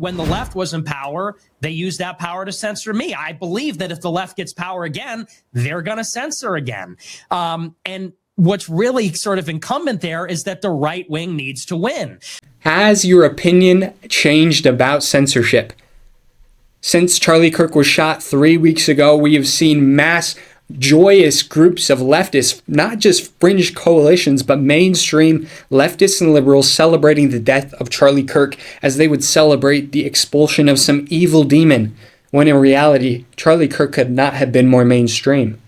When the left was in power, they used that power to censor me. I believe that if the left gets power again, they're going to censor again. And what's really sort of incumbent there is that the right wing needs to win. Has your opinion changed about censorship? Since Charlie Kirk was shot 3 weeks ago, we have seen mass joyous groups of leftists, not just fringe coalitions, but mainstream leftists and liberals celebrating the death of Charlie Kirk as they would celebrate the expulsion of some evil demon, when in reality, Charlie Kirk could not have been more mainstream.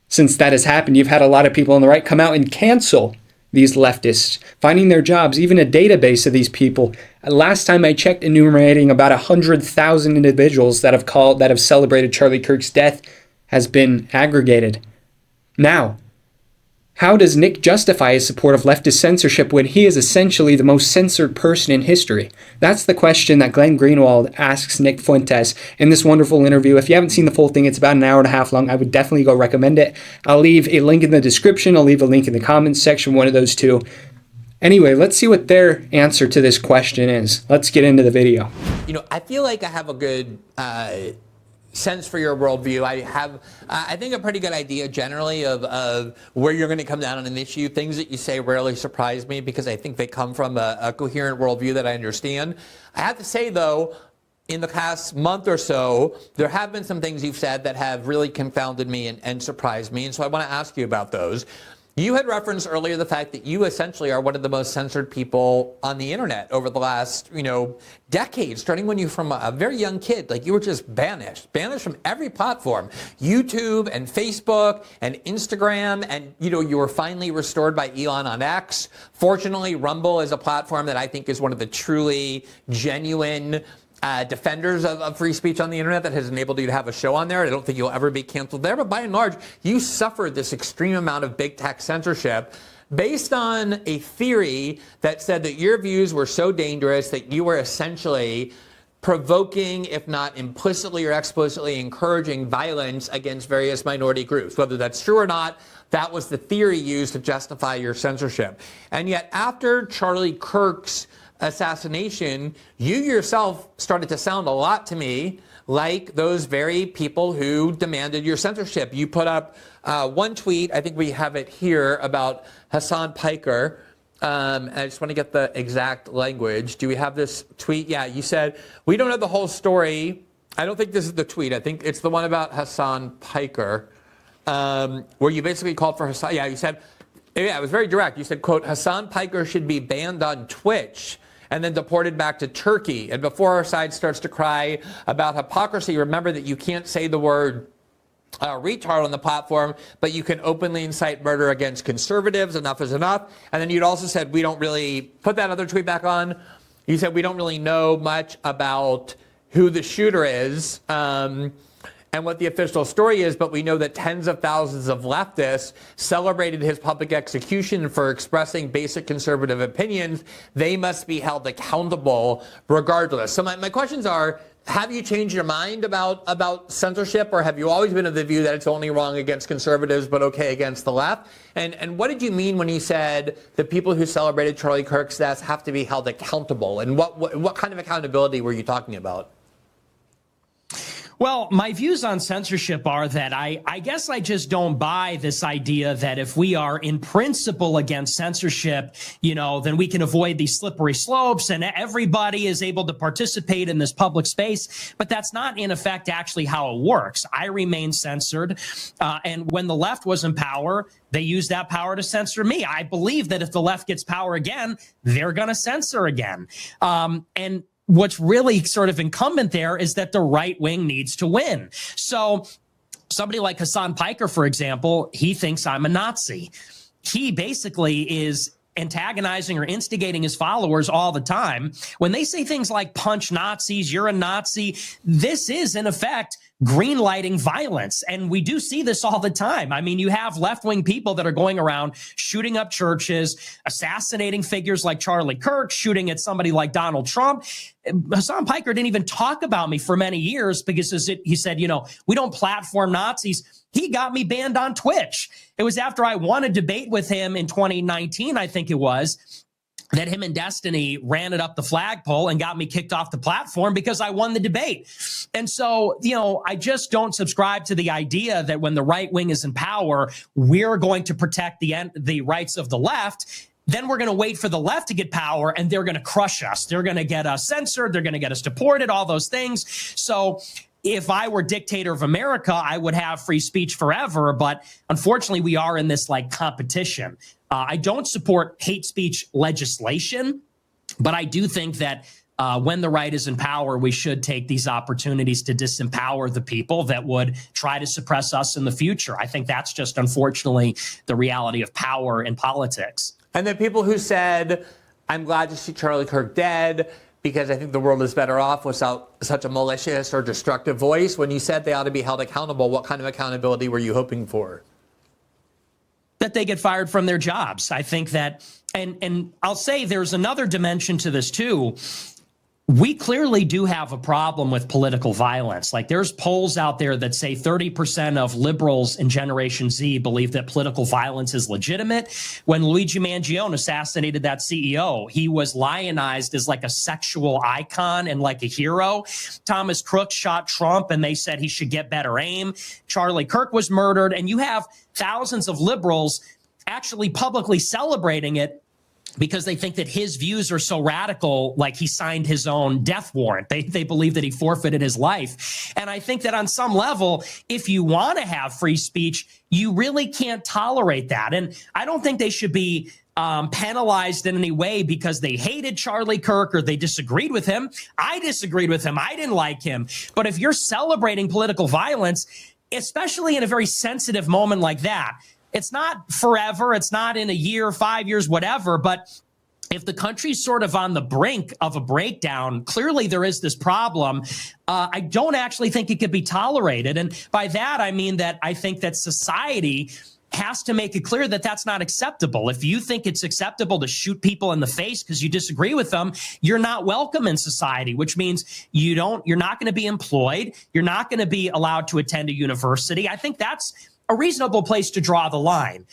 Since that has happened, you've had a lot of people on the right come out and cancel these leftists, finding their jobs, even a database of these people. Last time I checked, enumerating about 100,000 individuals that have celebrated Charlie Kirk's death has been aggregated. Now, how does Nick justify his support of leftist censorship when he is essentially the most censored person in history? That's the question that Glenn Greenwald asks Nick Fuentes in this wonderful interview. If you haven't seen the full thing, it's about an hour and a half long. I would definitely go recommend it. I'll leave a link in the description. I'll leave a link in the comments section, one of those two. Anyway, let's see what their answer to this question is. Let's get into the video. You know, I feel like I have a good sense for your worldview. I have, I think, a pretty good idea generally of where you're going to come down on an issue. Things that you say rarely surprise me because I think they come from a coherent worldview that I understand. I have to say, though, in the past month or so, there have been some things you've said that have really confounded me and surprised me, and so I want to ask you about those. You had referenced earlier the fact that you essentially are one of the most censored people on the internet over the last, decades, starting when you were from a very young kid. Like, you were just banished from every platform, YouTube and Facebook and Instagram, and, you were finally restored by Elon on X. Fortunately, Rumble is a platform that I think is one of the truly genuine defenders of free speech on the internet that has enabled you to have a show on there. I don't think you'll ever be canceled there, but by and large, you suffered this extreme amount of big tech censorship based on a theory that said that your views were so dangerous that you were essentially provoking, if not implicitly or explicitly encouraging violence against various minority groups. Whether that's true or not, that was the theory used to justify your censorship. And yet, after Charlie Kirk's assassination, you yourself started to sound a lot to me like those very people who demanded your censorship. You put up one tweet, I think we have it here, about Hassan Piker. And I just want to get the exact language. Do we have this tweet? Yeah, you said, we don't know the whole story. I don't think this is the tweet. I think it's the one about Hassan Piker, where you basically called for Hassan. Yeah, you said, yeah, it was very direct. You said, quote, Hassan Piker should be banned on Twitch and then deported back to Turkey. And before our side starts to cry about hypocrisy, remember that you can't say the word retard on the platform, but you can openly incite murder against conservatives. Enough is enough. And then you'd also said, we don't really, put that other tweet back on. You said, we don't really know much about who the shooter is and what the official story is, but we know that tens of thousands of leftists celebrated his public execution for expressing basic conservative opinions. They must be held accountable regardless. So my questions are, have you changed your mind about censorship, or have you always been of the view that it's only wrong against conservatives but okay against the left? And what did you mean when you said the people who celebrated Charlie Kirk's death have to be held accountable? And what kind of accountability were you talking about? Well, my views on censorship are that I guess I just don't buy this idea that if we are in principle against censorship, then we can avoid these slippery slopes and everybody is able to participate in this public space. But that's not, in effect, actually how it works. I remain censored. And when the left was in power, they used that power to censor me. I believe that if the left gets power again, they're going to censor again. And what's really sort of incumbent there is that the right wing needs to win. So somebody like Hassan Piker, for example, he thinks I'm a Nazi. He basically is antagonizing or instigating his followers all the time. When they say things like punch Nazis, you're a Nazi, this is, in effect, greenlighting violence. And we do see this all the time. I mean, you have left-wing people that are going around shooting up churches, assassinating figures like Charlie Kirk, shooting at somebody like Donald Trump. Hassan Piker didn't even talk about me for many years because he said, we don't platform Nazis. He got me banned on Twitch. It was after I won a debate with him in 2019, I think it was. that him and Destiny ran it up the flagpole and got me kicked off the platform because I won the debate. And so, I just don't subscribe to the idea that when the right wing is in power, we're going to protect the rights of the left. Then we're going to wait for the left to get power and they're going to crush us. They're going to get us censored. They're going to get us deported, all those things. So if I were dictator of America, I would have free speech forever. But unfortunately, we are in this competition. I don't support hate speech legislation, but I do think that when the right is in power, we should take these opportunities to disempower the people that would try to suppress us in the future. I think that's just, unfortunately, the reality of power in politics. And the people who said, I'm glad to see Charlie Kirk dead because I think the world is better off without such a malicious or destructive voice. When you said they ought to be held accountable, what kind of accountability were you hoping for? That they get fired from their jobs. I think that, and I'll say there's another dimension to this too. We clearly do have a problem with political violence. There's polls out there that say 30% of liberals in Generation Z believe that political violence is legitimate. When Luigi Mangione assassinated that CEO, he was lionized as a sexual icon and a hero. Thomas Crook shot Trump and they said he should get better aim. Charlie Kirk was murdered, and you have thousands of liberals actually publicly celebrating it because they think that his views are so radical, he signed his own death warrant. They believe that he forfeited his life. And I think that on some level, if you want to have free speech, you really can't tolerate that. And I don't think they should be penalized in any way because they hated Charlie Kirk or they disagreed with him. I disagreed with him. I didn't like him. But if you're celebrating political violence, especially in a very sensitive moment like that, it's not forever. It's not in a year, 5 years, whatever. But if the country's sort of on the brink of a breakdown, clearly there is this problem. I don't actually think it could be tolerated. And by that, I mean that I think that society has to make it clear that that's not acceptable. If you think it's acceptable to shoot people in the face because you disagree with them, you're not welcome in society, which means you're not going to be employed. You're not going to be allowed to attend a university. I think that's a reasonable place to draw the line,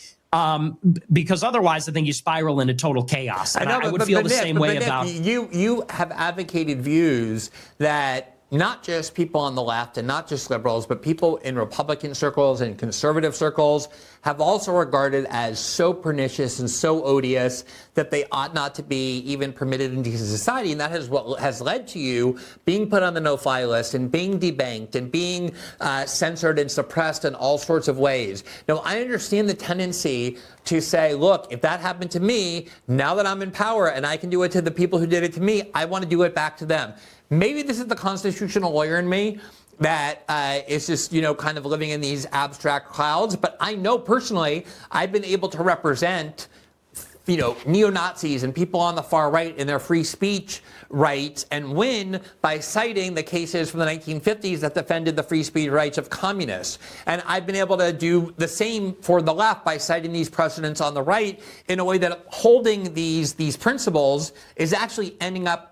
because otherwise I think you spiral into total chaos. And I would feel the same way about... You have advocated views that not just people on the left and not just liberals, but people in Republican circles and conservative circles have also regarded as so pernicious and so odious that they ought not to be even permitted into society. And that is what has led to you being put on the no-fly list and being debanked and being censored and suppressed in all sorts of ways. Now, I understand the tendency to say, look, if that happened to me, now that I'm in power and I can do it to the people who did it to me, I want to do it back to them. Maybe this is the constitutional lawyer in me that is just, kind of living in these abstract clouds. But I know personally I've been able to represent, neo-Nazis and people on the far right in their free speech rights and win by citing the cases from the 1950s that defended the free speech rights of communists. And I've been able to do the same for the left by citing these precedents on the right in a way that holding these principles is actually ending up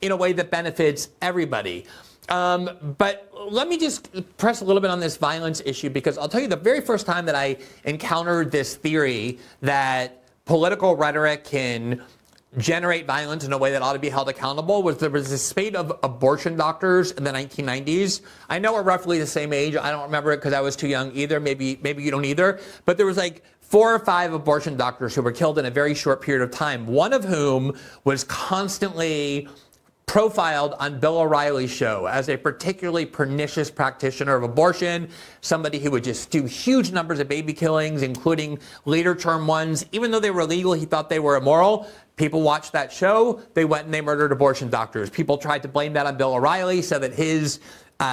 in a way that benefits everybody. But let me just press a little bit on this violence issue, because I'll tell you the very first time that I encountered this theory that political rhetoric can generate violence in a way that ought to be held accountable was there was a spate of abortion doctors in the 1990s. I know we're roughly the same age. I don't remember it because I was too young either. Maybe you don't either. But there was 4 or 5 abortion doctors who were killed in a very short period of time, one of whom was constantly profiled on Bill O'Reilly's show as a particularly pernicious practitioner of abortion, somebody who would just do huge numbers of baby killings, including later term ones. Even though they were illegal, he thought they were immoral. People watched that show. They went and they murdered abortion doctors. People tried to blame that on Bill O'Reilly, said that his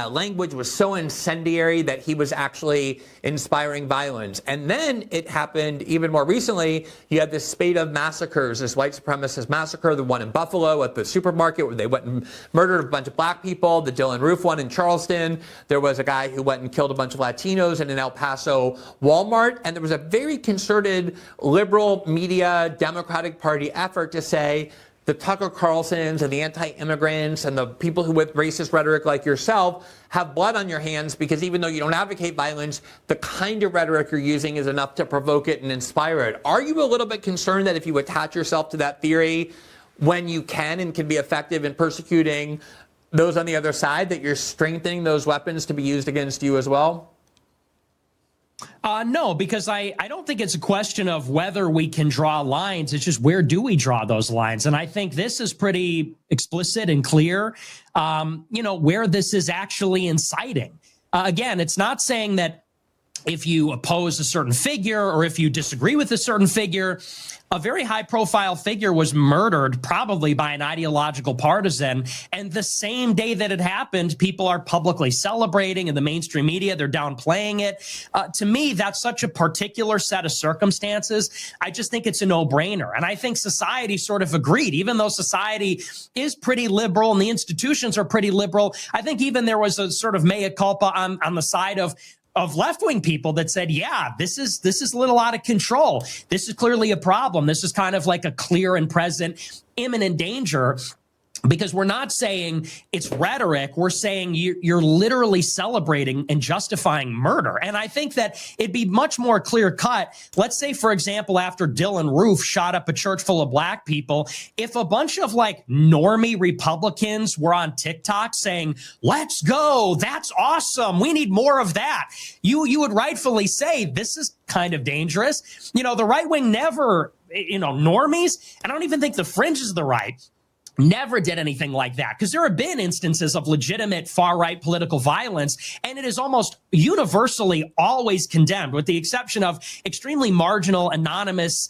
language was so incendiary that he was actually inspiring violence. And then it happened even more recently. You had this spate of massacres, this white supremacist massacre, the one in Buffalo at the supermarket where they went and murdered a bunch of black people, the Dylan Roof one in Charleston. There was a guy who went and killed a bunch of Latinos in an El Paso Walmart. And there was a very concerted liberal media Democratic Party effort to say, the Tucker Carlsons and the anti-immigrants and the people who with racist rhetoric like yourself have blood on your hands, because even though you don't advocate violence, the kind of rhetoric you're using is enough to provoke it and inspire it. Are you a little bit concerned that if you attach yourself to that theory when you can and can be effective in persecuting those on the other side, that you're strengthening those weapons to be used against you as well? No, because I don't think it's a question of whether we can draw lines. It's just, where do we draw those lines? And I think this is pretty explicit and clear, where this is actually inciting. Again, it's not saying that if you oppose a certain figure or if you disagree with a certain figure. A very high-profile figure was murdered, probably by an ideological partisan, and the same day that it happened, people are publicly celebrating in the mainstream media. They're downplaying it. To me, that's such a particular set of circumstances. I just think it's a no-brainer, and I think society sort of agreed. Even though society is pretty liberal and the institutions are pretty liberal, I think even there was a sort of mea culpa on the side of left-wing people that said, yeah, this is a little out of control. This is clearly a problem. This is kind of like a clear and present imminent danger. Because we're not saying it's rhetoric. We're saying you're literally celebrating and justifying murder. And I think that it'd be much more clear cut. Let's say, for example, after Dylan Roof shot up a church full of black people, if a bunch of like normie Republicans were on TikTok saying, let's go, that's awesome, we need more of that, you would rightfully say this is kind of dangerous. The right wing never, normies, and I don't even think the fringes of the right never did anything like that, because there have been instances of legitimate far-right political violence, and it is almost universally always condemned, with the exception of extremely marginal, anonymous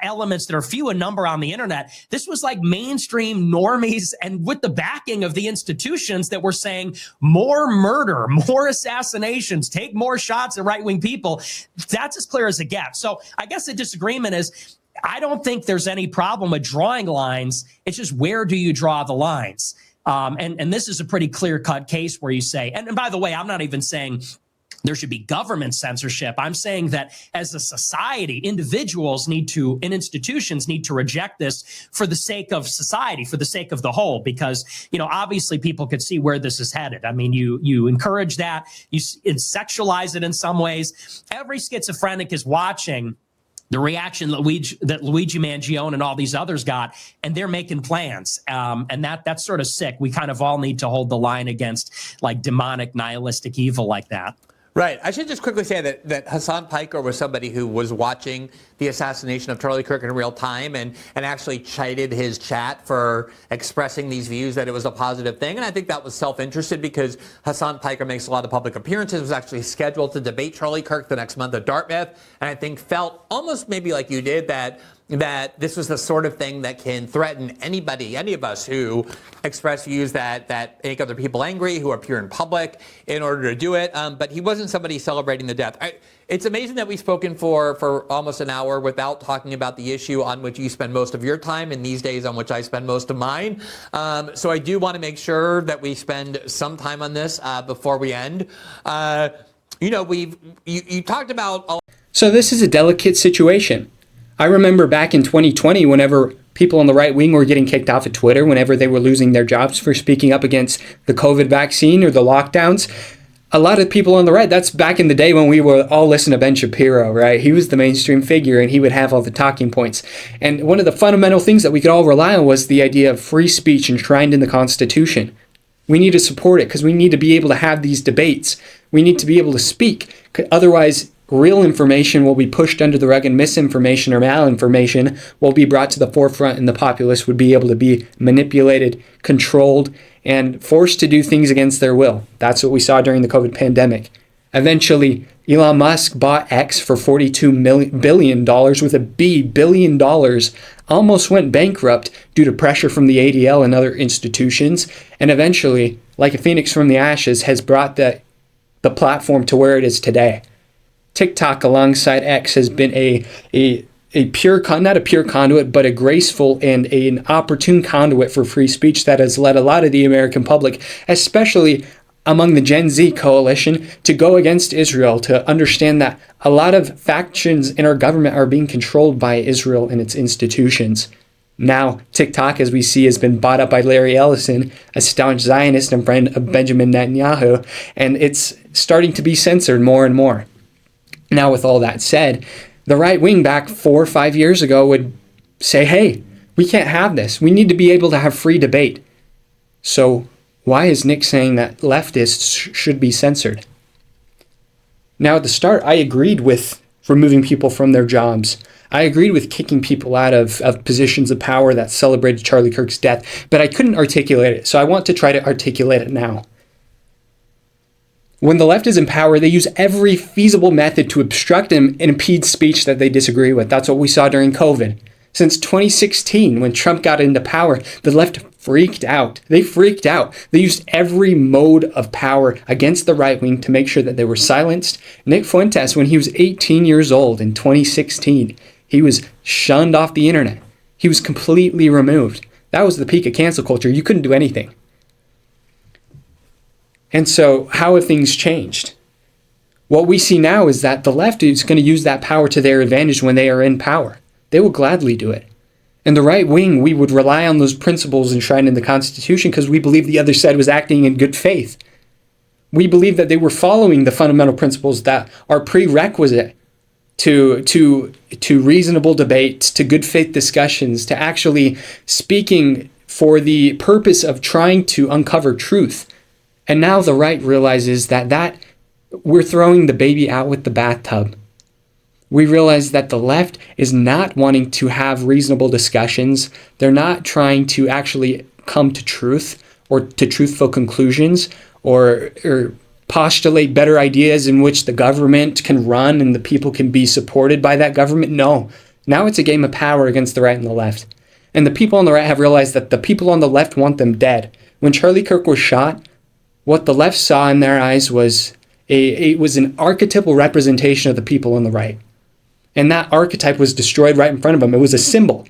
elements that are few in number on the internet. This was like mainstream normies, and with the backing of the institutions that were saying more murder, more assassinations, take more shots at right-wing people. That's as clear as it gets. So I guess the disagreement is, I don't think there's any problem with drawing lines. It's just, where do you draw the lines? And this is a pretty clear-cut case where you say, and by the way, I'm not even saying there should be government censorship. I'm saying that as a society, individuals need to, and institutions need to reject this for the sake of society, for the sake of the whole, because, obviously people could see where this is headed. I mean, you encourage that, you sexualize it in some ways. Every schizophrenic is watching the reaction that Luigi Mangione and all these others got, and they're making plans. And that's sort of sick. We kind of all need to hold the line against like demonic, nihilistic evil like that. Right. I should just quickly say that Hassan Piker was somebody who was watching the assassination of Charlie Kirk in real time and actually chided his chat for expressing these views that it was a positive thing. And I think that was self-interested, because Hassan Piker makes a lot of public appearances, was actually scheduled to debate Charlie Kirk the next month at Dartmouth, and I think felt almost maybe like you did that this was the sort of thing that can threaten anybody, any of us who express views that make other people angry, who appear in public in order to do it. But he wasn't somebody celebrating the death. It's amazing that we've spoken for almost an hour without talking about the issue on which you spend most of your time, and these days on which I spend most of mine. So I do want to make sure that we spend some time on this before we end. You talked about... So this is a delicate situation. I remember back in 2020, whenever people on the right wing were getting kicked off of Twitter, whenever they were losing their jobs for speaking up against the COVID vaccine or the lockdowns, a lot of people on the right, that's back in the day when we were all listening to Ben Shapiro, right? He was the mainstream figure and he would have all the talking points. And one of the fundamental things that we could all rely on was the idea of free speech enshrined in the Constitution. We need to support it because we need to be able to have these debates. We need to be able to speak. Otherwise, real information will be pushed under the rug, and misinformation or malinformation will be brought to the forefront, and the populace would be able to be manipulated, controlled, and forced to do things against their will. That's what we saw during the COVID pandemic. Eventually, Elon Musk bought X for $42 billion with a B, billion dollars, almost went bankrupt due to pressure from the ADL and other institutions, and eventually, like a phoenix from the ashes, has brought the platform to where it is today. TikTok alongside X has been not a pure conduit, but a graceful and an opportune conduit for free speech that has led a lot of the American public, especially among the Gen Z coalition, to go against Israel, to understand that a lot of factions in our government are being controlled by Israel and its institutions. Now, TikTok, as we see, has been bought up by Larry Ellison, a staunch Zionist and friend of Benjamin Netanyahu, and it's starting to be censored more and more. Now, with all that said, the right wing back 4 or 5 years ago would say, hey, we can't have this. We need to be able to have free debate. So why is Nick saying that leftists should be censored? Now, at the start, I agreed with removing people from their jobs. I agreed with kicking people out of positions of power that celebrated Charlie Kirk's death, but I couldn't articulate it, so I want to try to articulate it now. When the left is in power, they use every feasible method to obstruct and impede speech that they disagree with. That's what we saw during COVID. Since 2016, when Trump got into power, the left freaked out. They freaked out. They used every mode of power against the right wing to make sure that they were silenced. Nick Fuentes, when he was 18 years old in 2016, he was shunned off the internet. He was completely removed. That was the peak of cancel culture. You couldn't do anything. And so how have things changed? What we see now is that the left is going to use that power to their advantage when they are in power. They will gladly do it. And the right wing, we would rely on those principles enshrined in the Constitution because we believe the other side was acting in good faith. We believe that they were following the fundamental principles that are prerequisite to reasonable debates, to good faith discussions, to actually speaking for the purpose of trying to uncover truth. And now the right realizes that we're throwing the baby out with the bathtub. We realize that the left is not wanting to have reasonable discussions. They're not trying to actually come to truth or to truthful conclusions or postulate better ideas in which the government can run and the people can be supported by that government. No. Now it's a game of power against the right and the left. And the people on the right have realized that the people on the left want them dead. When Charlie Kirk was shot, what the left saw in their eyes was an archetypal representation of the people on the right. And that archetype was destroyed right in front of them. It was a symbol.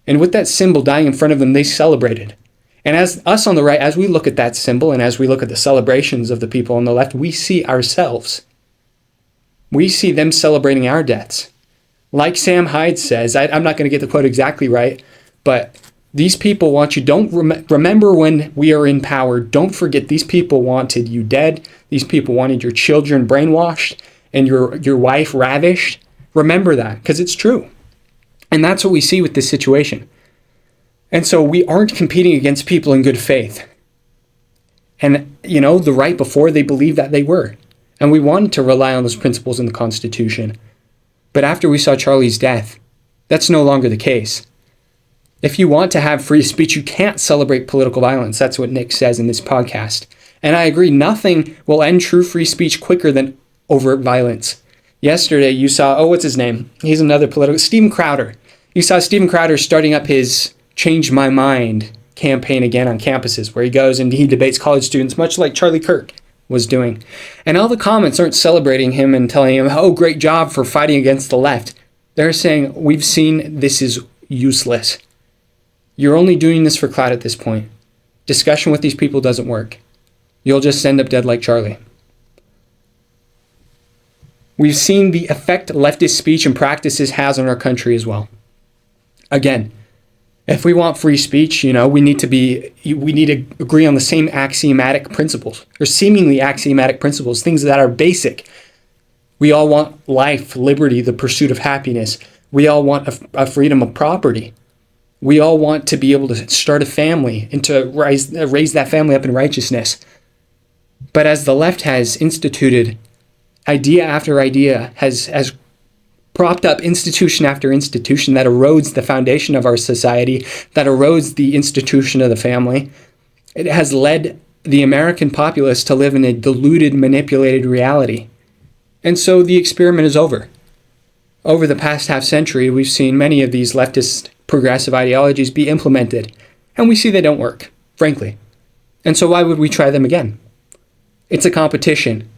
And with that symbol dying in front of them, they celebrated. And as us on the right, as we look at that symbol and as we look at the celebrations of the people on the left, we see ourselves. We see them celebrating our deaths. Like Sam Hyde says, I'm not going to get the quote exactly right, but these people want you, don't remember when we are in power, don't forget these people wanted you dead. These people wanted your children brainwashed and your wife ravished. Remember that, because it's true. And that's what we see with this situation. And so we aren't competing against people in good faith. And, the right before, they believed that they were. And we wanted to rely on those principles in the Constitution. But after we saw Charlie's death, that's no longer the case. If you want to have free speech, you can't celebrate political violence. That's what Nick says in this podcast. And I agree, nothing will end true free speech quicker than overt violence. Yesterday, you saw, what's his name? He's another political, Steven Crowder. You saw Steven Crowder starting up his Change My Mind campaign again on campuses, where he goes and he debates college students, much like Charlie Kirk was doing. And all the comments aren't celebrating him and telling him, great job for fighting against the left. They're saying, we've seen this is useless. You're only doing this for clout at this point. Discussion with these people doesn't work. You'll just end up dead like Charlie. We've seen the effect leftist speech and practices has on our country as well. Again, if we want free speech, we need to agree on the same axiomatic principles, or seemingly axiomatic principles, things that are basic. We all want life, liberty, the pursuit of happiness. We all want a freedom of property. We all want to be able to start a family and to raise that family up in righteousness. But as the left has instituted idea after idea, has propped up institution after institution that erodes the foundation of our society, that erodes the institution of the family, it has led the American populace to live in a deluded, manipulated reality. And so the experiment is over. Over the past half century, we've seen many of these leftist progressive ideologies be implemented, and we see they don't work, frankly. And so why would we try them again? It's a competition.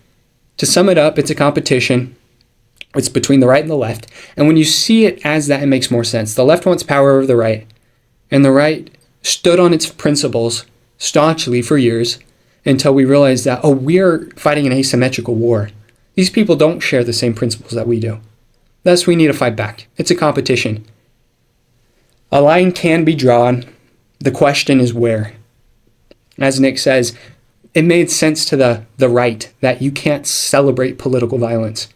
To sum it up, it's a competition. It's between the right and the left. And when you see it as that, it makes more sense. The left wants power over the right, and the right stood on its principles staunchly for years until we realized that, we're fighting an asymmetrical war. These people don't share the same principles that we do. Thus, we need to fight back. It's a competition. A line can be drawn. The question is where. As Nick says, it made sense to the right that you can't celebrate political violence.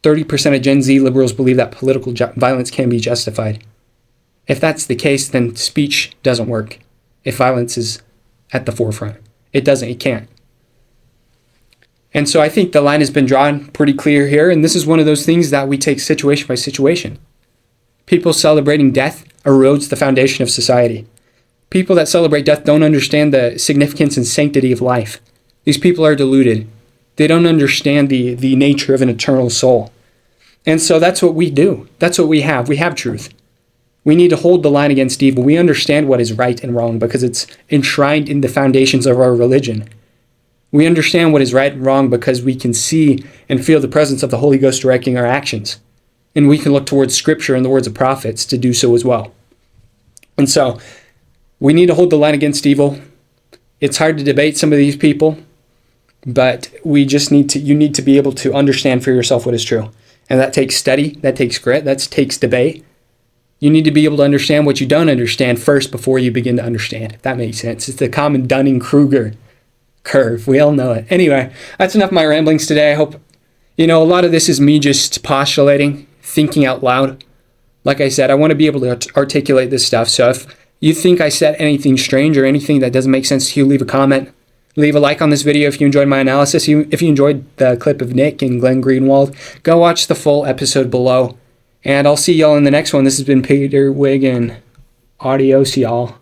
30% of Gen Z liberals believe that political violence can be justified. If that's the case, then speech doesn't work if violence is at the forefront. It doesn't. It can't. And so I think the line has been drawn pretty clear here, and this is one of those things that we take situation by situation. People celebrating death erodes the foundation of society. People that celebrate death don't understand the significance and sanctity of life. These people are deluded. They don't understand the nature of an eternal soul. And so that's what we do. That's what we have. We have truth. We need to hold the line against evil. We understand what is right and wrong because it's enshrined in the foundations of our religion. We understand what is right and wrong because we can see and feel the presence of the Holy Ghost directing our actions. And we can look towards Scripture and the words of prophets to do so as well. And so we need to hold the line against evil. It's hard to debate some of these people, but you need to be able to understand for yourself what is true. And that takes study, that takes grit, that takes debate. You need to be able to understand what you don't understand first before you begin to understand, if that makes sense. It's the common Dunning-Kruger curve. We all know it. Anyway, that's enough of my ramblings today. I hope, a lot of this is me just postulating, thinking out loud. Like I said, I want to be able to articulate this stuff. So if you think I said anything strange or anything that doesn't make sense to you, leave a comment. Leave a like on this video if you enjoyed my analysis. If you enjoyed the clip of Nick and Glenn Greenwald, go watch the full episode below. And I'll see y'all in the next one. This has been Peter Wiggin. Adios, y'all.